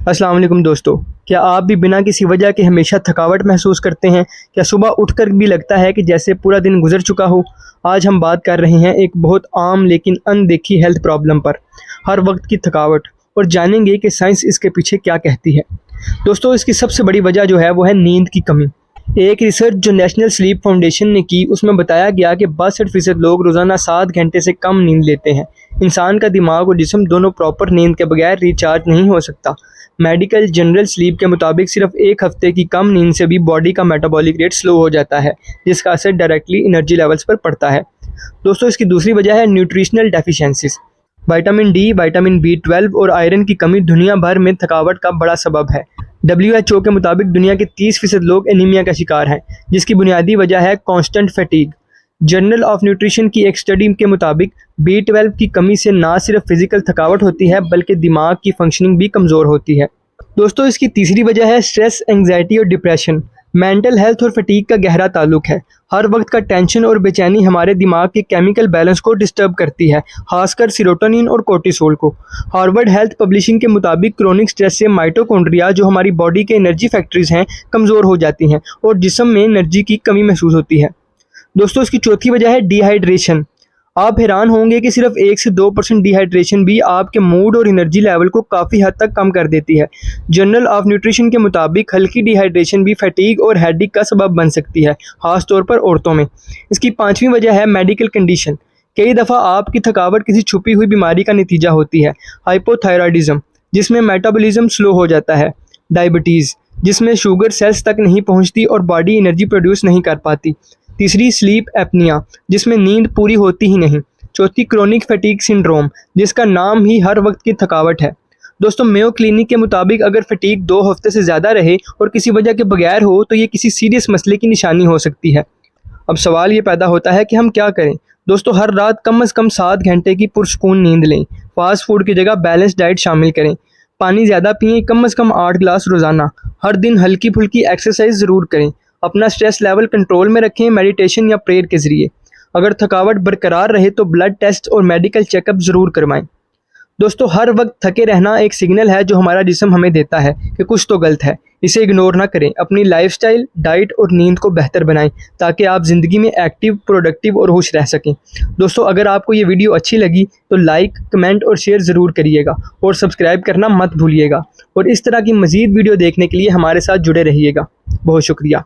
अस्सलाम वालेकुम दोस्तों, क्या आप भी बिना किसी वजह के हमेशा थकावट महसूस करते हैं? क्या सुबह उठकर भी लगता है कि जैसे पूरा दिन गुजर चुका हो? आज हम बात कर रहे हैं एक बहुत आम लेकिन अनदेखी हेल्थ प्रॉब्लम पर, हर वक्त की थकावट, और जानेंगे कि साइंस इसके पीछे क्या कहती है। दोस्तों, इसकी सबसे बड़ी वजह जो है वो है नींद की कमी। एक रिसर्च जो नेशनल स्लीप फाउंडेशन ने की, उसमें बताया गया कि 62% लोग रोज़ाना 7 घंटे से कम नींद लेते हैं। इंसान का दिमाग और जिस्म दोनों प्रॉपर नींद के बगैर रिचार्ज नहीं हो सकता। मेडिकल जर्नल स्लीप के मुताबिक सिर्फ 1 हफ्ते की कम नींद से भी बॉडी का मेटाबॉलिक रेट स्लो हो जाता है, जिसका असर डायरेक्टली एनर्जी लेवल्स पर पड़ता है। दोस्तों, इसकी दूसरी वजह है nutritional deficiencies. Vitamin D, vitamin B12 और आयरन की कमी दुनिया भर में थकावट का बड़ा सबब है। WHO के मुताबिक दुनिया के 30% लोग एनीमिया का शिकार हैं, जिसकी बुनियादी वजह है constant fatigue. Journal of nutrition की एक स्टडी के मुताबिक B12 की कमी से ना सिर्फ फिजिकल थकावट होती है, बल्कि दिमाग की फंक्शनिंग भी कमज़ोर होती है। दोस्तों, इसकी तीसरी वजह है स्ट्रेस, एंग्जाइटी और डिप्रेशन। मेंटल हेल्थ और फटीग का गहरा ताल्लुक है। हर वक्त का टेंशन और बेचैनी हमारे दिमाग के केमिकल बैलेंस को डिस्टर्ब करती है, खासकर सीरोटोनिन और कोर्टिसोल को। हार्वर्ड हेल्थ पब्लिशिंग के मुताबिक क्रोनिक स्ट्रेस से माइटोकॉन्ड्रिया, जो हमारी बॉडी के एनर्जी फैक्ट्रीज हैं, कमज़ोर हो जाती हैं और जिस्म में एनर्जी की कमी महसूस होती है। दोस्तों, इसकी चौथी वजह है डिहाइड्रेशन। आप हैरान होंगे कि सिर्फ 1 से 2% डिहाइड्रेशन भी आपके मूड और एनर्जी लेवल को काफ़ी हद तक कम कर देती है। जर्नल ऑफ न्यूट्रिशन के मुताबिक हल्की डिहाइड्रेशन भी फटीग और हेडेक का सबब बन सकती है, खास तौर पर औरतों में। इसकी पांचवी वजह है मेडिकल कंडीशन। कई दफ़ा आपकी थकावट किसी छुपी हुई बीमारी का नतीजा होती है। हाइपोथायराइडिज्म, जिसमें मेटाबॉलिज्म स्लो हो जाता है। डायबिटीज़, जिसमें शुगर सेल्स तक नहीं पहुंचती और बॉडी एनर्जी प्रोड्यूस नहीं कर पाती। तीसरी स्लीप एपनिया, जिसमें नींद पूरी होती ही नहीं। चौथी क्रोनिक फटीग सिंड्रोम, जिसका नाम ही हर वक्त की थकावट है। दोस्तों, मेयो क्लिनिक के मुताबिक अगर फटीग 2 हफ्ते से ज़्यादा रहे और किसी वजह के बगैर हो, तो ये किसी सीरियस मसले की निशानी हो सकती है। अब सवाल ये पैदा होता है कि हम क्या करें। दोस्तों, हर रात कम से कम 7 घंटे की पुरसकून नींद लें। फास्ट फूड की जगह बैलेंस डाइट शामिल करें। पानी ज़्यादा पिएं, कम से कम 8 गिलास रोज़ाना। हर दिन हल्की फुल्की एक्सरसाइज ज़रूर करें। अपना स्ट्रेस लेवल कंट्रोल में रखें, मेडिटेशन या प्रेयर के ज़रिए। अगर थकावट बरकरार रहे तो ब्लड टेस्ट और मेडिकल चेकअप ज़रूर करवाएं। दोस्तों, हर वक्त थके रहना एक सिग्नल है जो हमारा जिस्म हमें देता है कि कुछ तो गलत है। इसे इग्नोर ना करें। अपनी लाइफस्टाइल, डाइट और नींद को बेहतर बनाएं, ताकि आप ज़िंदगी में एक्टिव, प्रोडक्टिव और खुश रह सकें। दोस्तों, अगर आपको ये वीडियो अच्छी लगी तो लाइक, कमेंट और शेयर ज़रूर करिएगा, और सब्सक्राइब करना मत भूलिएगा। और इस तरह की मज़ीद वीडियो देखने के लिए हमारे साथ जुड़े रहिएगा। बहुत शुक्रिया।